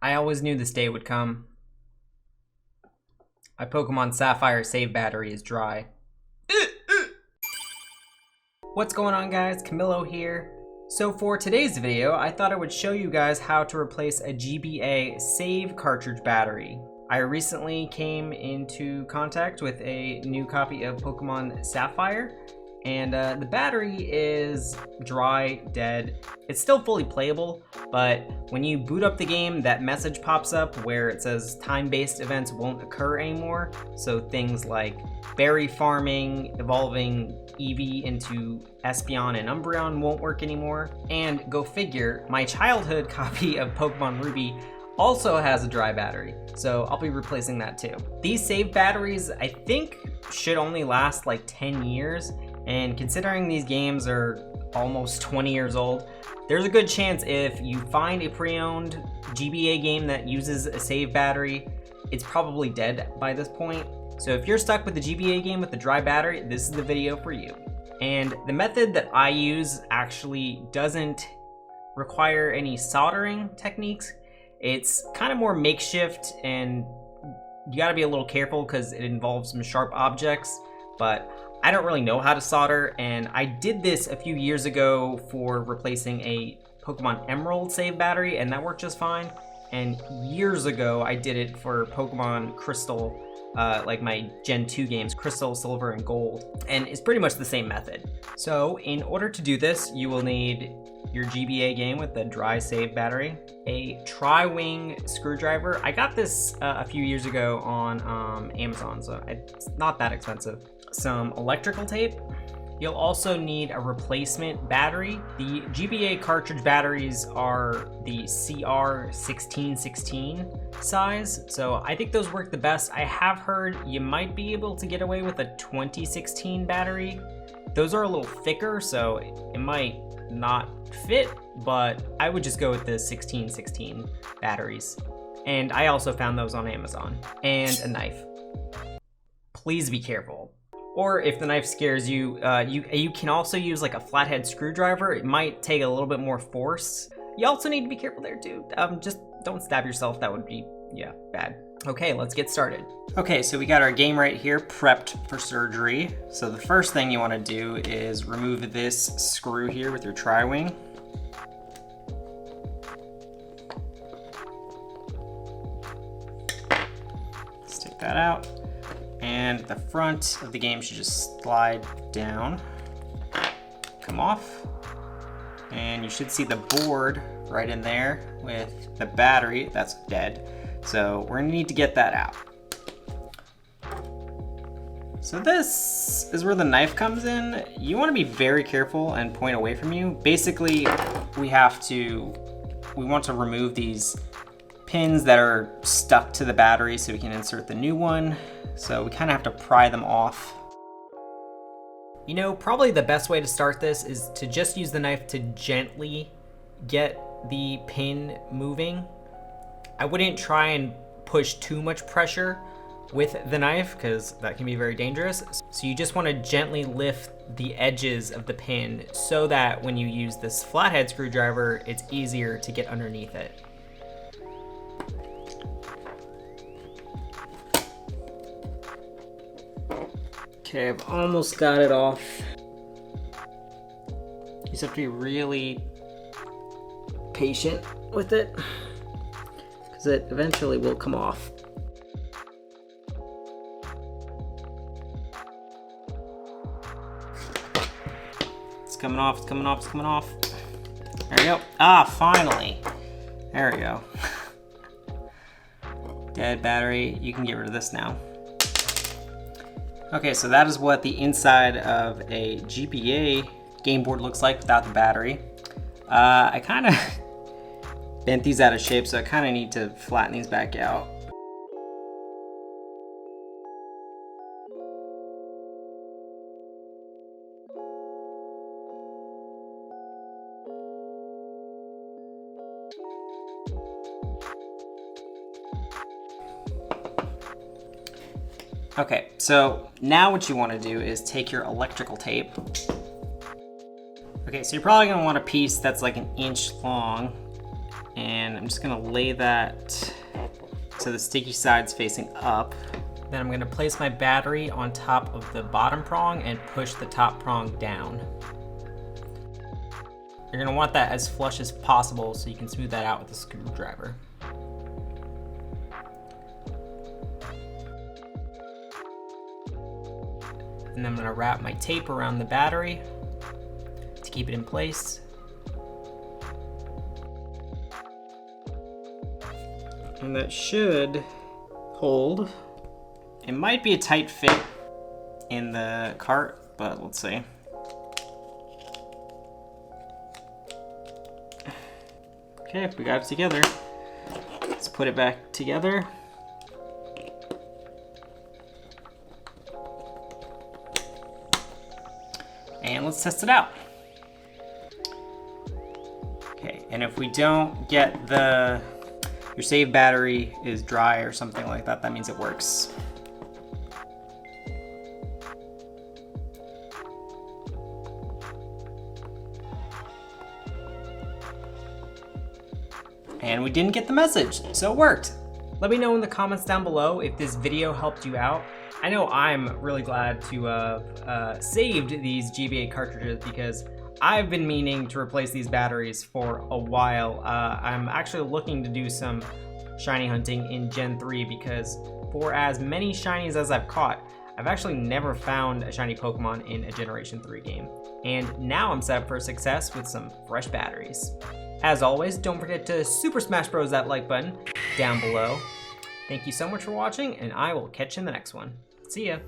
I always knew this day would come. My Pokemon Sapphire save battery is dry. What's going on, guys? Camilo here. So for today's video, I thought I would show you guys how to replace a GBA save cartridge battery. I recently came into contact with a new copy of Pokemon Sapphire, and the battery is dry, dead. It's still fully playable, but when you boot up the game, that message pops up where it says time-based events won't occur anymore. So things like berry farming, evolving Eevee into Espeon and Umbreon won't work anymore. And go figure, my childhood copy of Pokemon Ruby also has a dry battery, so I'll be replacing that too. These save batteries, I think, should only last like 10 years. And considering these games are almost 20 years old, there's a good chance if you find a pre-owned GBA game that uses a save battery, it's probably dead by this point. So if you're stuck with the GBA game with the dry battery, this is the video for you. And the method that I use actually doesn't require any soldering techniques. It's kind of more makeshift, and you gotta be a little careful because it involves some sharp objects, but I don't really know how to solder, and I did this a few years ago for replacing a Pokemon Emerald save battery, and that worked just fine. And years ago, I did it for Pokemon Crystal, like my Gen 2 games, Crystal, Silver, and Gold. And it's pretty much the same method. So in order to do this, you will need your GBA game with the dry save battery, a tri-wing screwdriver. I got this a few years ago on Amazon, so it's not that expensive. Some electrical tape. You'll also need a replacement battery. The GBA cartridge batteries are the CR1616 size, so I think those work the best. I have heard you might be able to get away with a 2016 battery. Those are a little thicker, so it might not fit, but I would just go with the 1616 batteries. And I also found those on Amazon. And a knife. Please be careful. Or if the knife scares you, you can also use like a flathead screwdriver. It might take a little bit more force. You also need to be careful there too. Just don't stab yourself. That would be, yeah, bad. Okay, let's get started. Okay, so we got our game right here prepped for surgery. So the first thing you want to do is remove this screw here with your tri-wing. Stick that out. And the front of the game should just slide down, come off, and you should see the board right in there with the battery that's dead. So we're gonna need to get that out. So this is where the knife comes in. You wanna be very careful and point away from you. Basically, we want to remove these pins that are stuck to the battery so we can insert the new one. So we kind of have to pry them off. You know, probably the best way to start this is to just use the knife to gently get the pin moving. I wouldn't try and push too much pressure with the knife because that can be very dangerous. So you just want to gently lift the edges of the pin so that when you use this flathead screwdriver, it's easier to get underneath it. Okay, I've almost got it off. You just have to be really patient with it because it eventually will come off. It's coming off, it's coming off, it's coming off. There we go. Ah, finally. There we go. Dead battery. You can get rid of this now. Okay, so that is what the inside of a GBA game board looks like without the battery. I kind of bent these out of shape, so I kind of need to flatten these back out. Okay, so now what you want to do is take your electrical tape. Okay, so you're probably going to want a piece that's like 1 inch long. And I'm just gonna lay that so the sticky side's facing up. Then I'm gonna place my battery on top of the bottom prong and push the top prong down. You're gonna want that as flush as possible so you can smooth that out with a screwdriver. And I'm gonna wrap my tape around the battery to keep it in place. And that should hold. It might be a tight fit in the cart, but let's see. Okay, we got it together. Let's put it back together. And let's test it out. Okay, and if we don't get your save battery is dry or something like that, that means it works. And we didn't get the message, so it worked. Let me know in the comments down below if this video helped you out. I know I'm really glad to have saved these GBA cartridges because I've been meaning to replace these batteries for a while. I'm actually looking to do some shiny hunting in Gen 3 because for as many shinies as I've caught, I've actually never found a shiny Pokemon in a Generation 3 game. And now I'm set up for success with some fresh batteries. As always, don't forget to Super Smash Bros. That like button down below. Thank you so much for watching, and I will catch you in the next one. See ya.